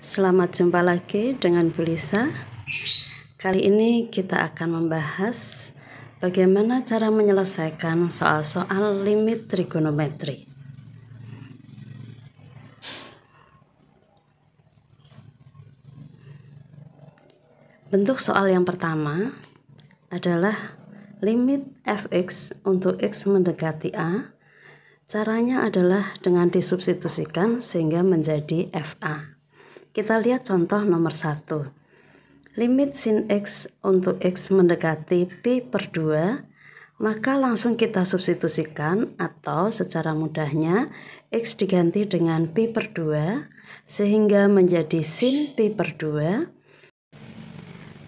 Selamat jumpa lagi dengan Bu Lisa. Kali ini kita akan membahas bagaimana cara menyelesaikan soal-soal limit trigonometri. Bentuk soal yang pertama adalah limit fx untuk x mendekati a. Caranya adalah dengan disubstitusikan sehingga menjadi fa. Kita lihat contoh nomor 1. Limit sin x untuk x mendekati pi per 2, maka langsung kita substitusikan atau secara mudahnya x diganti dengan pi per 2 sehingga menjadi sin pi per 2.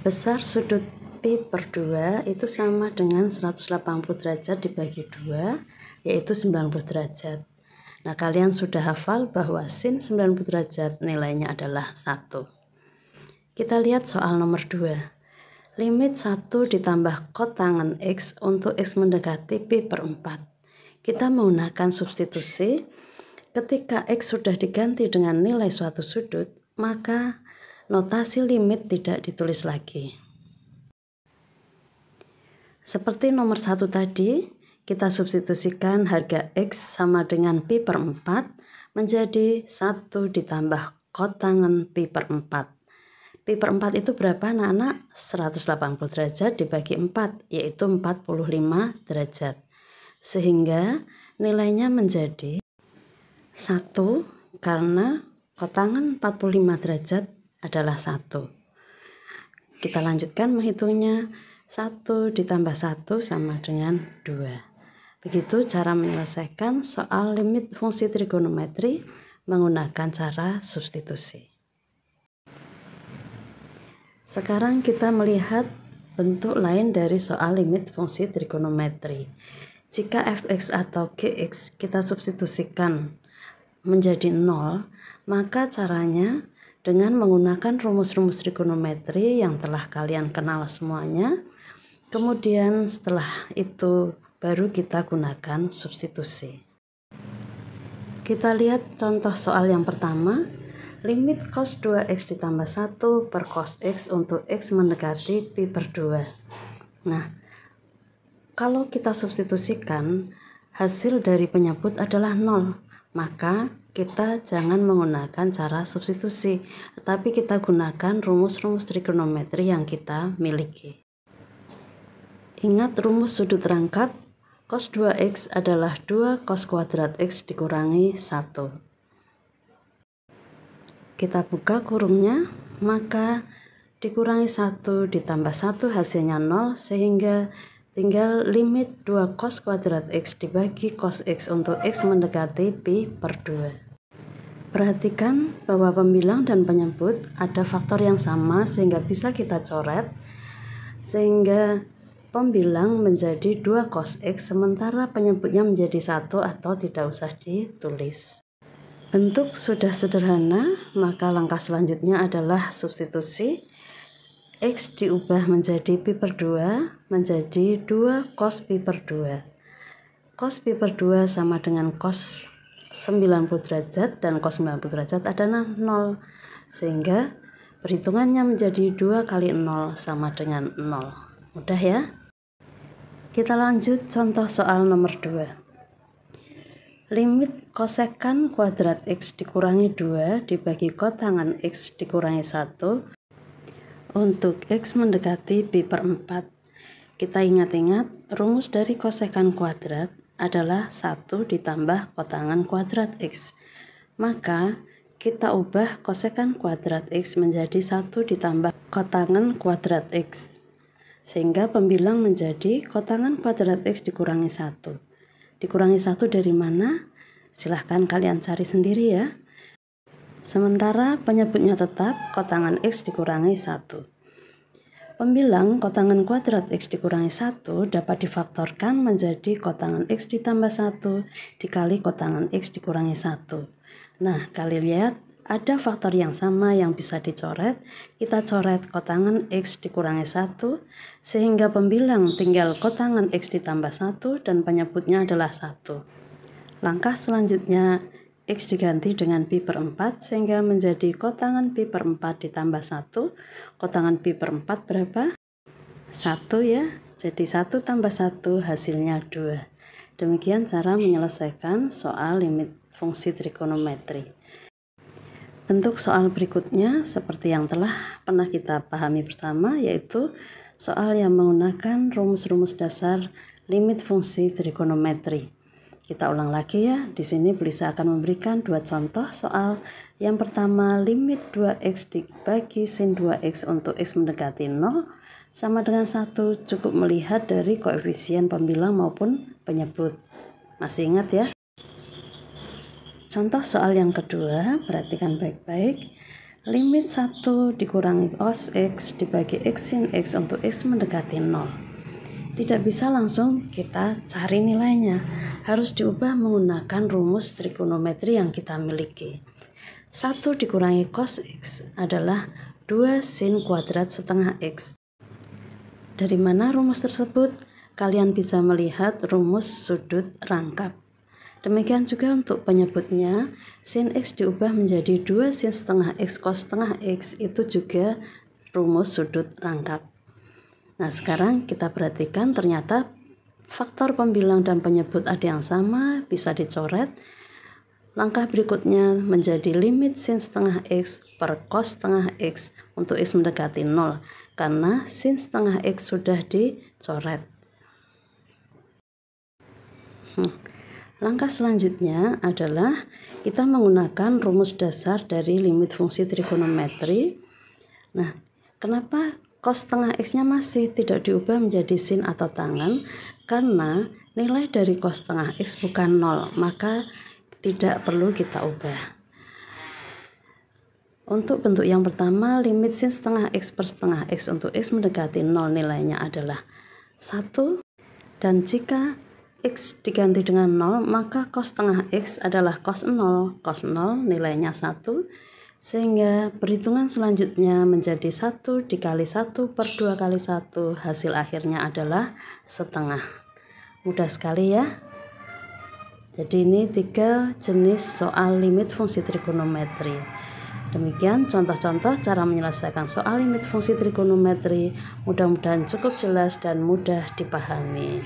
Besar sudut pi per 2 itu sama dengan 180 derajat dibagi 2, yaitu 90 derajat. Nah, kalian sudah hafal bahwa sin 90 derajat nilainya adalah 1. Kita lihat soal nomor 2. Limit 1 ditambah kotangan x untuk x mendekati pi per 4. Kita menggunakan substitusi. Ketika x sudah diganti dengan nilai suatu sudut, maka notasi limit tidak ditulis lagi. Seperti nomor 1 tadi, kita substitusikan harga x sama dengan pi per 4 menjadi 1 ditambah kotangan pi per 4. Pi per 4 itu berapa anak-anak? 180 derajat dibagi 4, yaitu 45 derajat. Sehingga nilainya menjadi 1 karena kotangan 45 derajat adalah 1. Kita lanjutkan menghitungnya. 1 ditambah 1 sama dengan 2. Begitu cara menyelesaikan soal limit fungsi trigonometri menggunakan cara substitusi. Sekarang kita melihat bentuk lain dari soal limit fungsi trigonometri. Jika fx atau gx kita substitusikan menjadi 0, maka caranya dengan menggunakan rumus-rumus trigonometri yang telah kalian kenal semuanya. Kemudian setelah itu baru kita gunakan substitusi. Kita lihat contoh soal yang pertama. Limit cos 2x ditambah 1 per cos x untuk x mendekati pi per 2. Nah, kalau kita substitusikan, hasil dari penyebut adalah 0. Maka kita jangan menggunakan cara substitusi, tetapi kita gunakan rumus-rumus trigonometri yang kita miliki. Ingat rumus sudut rangkap, cos 2x adalah 2 cos kuadrat x dikurangi 1. Kita buka kurungnya, maka dikurangi 1 ditambah 1 hasilnya 0, sehingga tinggal limit 2 cos kuadrat x dibagi cos x untuk x mendekati pi per 2. Perhatikan bahwa pembilang dan penyebut ada faktor yang sama sehingga bisa kita coret, sehingga pembilang menjadi 2 cos x sementara penyebutnya menjadi 1 atau tidak usah ditulis. Bentuk sudah sederhana, maka langkah selanjutnya adalah substitusi. X diubah menjadi pi per 2 menjadi 2 cos pi per 2. Cos pi per 2 sama dengan cos 90 derajat dan cos 90 derajat adalah 0. Sehingga perhitungannya menjadi 2 kali 0 sama dengan 0. Mudah ya? Kita lanjut contoh soal nomor 2. Limit kosekan kuadrat x dikurangi 2 dibagi kotangan x dikurangi 1 untuk x mendekati pi per 4. Kita ingat-ingat rumus dari kosekan kuadrat adalah 1 ditambah kotangan kuadrat x. Maka kita ubah kosekan kuadrat x menjadi 1 ditambah kotangan kuadrat x. Sehingga pembilang menjadi kotangan kuadrat x dikurangi 1. Dikurangi 1 dari mana? Silahkan kalian cari sendiri ya. Sementara penyebutnya tetap kotangan x dikurangi 1. Pembilang kotangan kuadrat x dikurangi 1 dapat difaktorkan menjadi kotangan x ditambah 1 dikali kotangan x dikurangi 1. Nah, kalian lihat ada faktor yang sama yang bisa dicoret. Kita coret kotangan x dikurangi 1 sehingga pembilang tinggal kotangan x ditambah 1 dan penyebutnya adalah 1. Langkah selanjutnya X diganti dengan pi per 4 sehingga menjadi kotangan pi per 4 ditambah 1. Kotangan pi per 4 berapa? 1 ya. Jadi 1 tambah 1 hasilnya 2. Demikian cara menyelesaikan soal limit fungsi trigonometri. Bentuk soal berikutnya seperti yang telah pernah kita pahami bersama, yaitu soal yang menggunakan rumus-rumus dasar limit fungsi trigonometri. Kita ulang lagi ya. Di sini Belisa akan memberikan dua contoh soal. Yang pertama, limit 2x dibagi sin 2x untuk x mendekati 0 sama dengan 1. Cukup melihat dari koefisien pembilang maupun penyebut. Masih ingat ya? Contoh soal yang kedua, perhatikan baik-baik. Limit 1 dikurangi cos x dibagi x sin x untuk x mendekati 0. Tidak bisa langsung kita cari nilainya, harus diubah menggunakan rumus trigonometri yang kita miliki. 1 dikurangi cos x adalah 2 sin kuadrat setengah x. Dari mana rumus tersebut? Kalian bisa melihat rumus sudut rangkap. Demikian juga untuk penyebutnya, sin x diubah menjadi 2 sin setengah x cos setengah x, itu juga rumus sudut rangkap. Nah, sekarang kita perhatikan ternyata faktor pembilang dan penyebut ada yang sama, bisa dicoret. Langkah berikutnya menjadi limit sin setengah x per cos setengah x untuk x mendekati 0, karena sin setengah x sudah dicoret. Langkah selanjutnya adalah kita menggunakan rumus dasar dari limit fungsi trigonometri. Nah, kenapa cos setengah x-nya masih tidak diubah menjadi sin atau tangan? Karena nilai dari cos setengah x bukan 0, maka tidak perlu kita ubah. Untuk bentuk yang pertama, limit sin setengah x per setengah x untuk x mendekati 0 nilainya adalah 1. Dan jika x diganti dengan 0, maka cos setengah x adalah cos 0. Cos 0 nilainya 1. Sehingga perhitungan selanjutnya menjadi 1 dikali 1 per 2 kali 1. Hasil akhirnya adalah setengah. Mudah sekali ya. Jadi ini 3 jenis soal limit fungsi trigonometri. Demikian contoh-contoh cara menyelesaikan soal limit fungsi trigonometri. Mudah-mudahan cukup jelas dan mudah dipahami.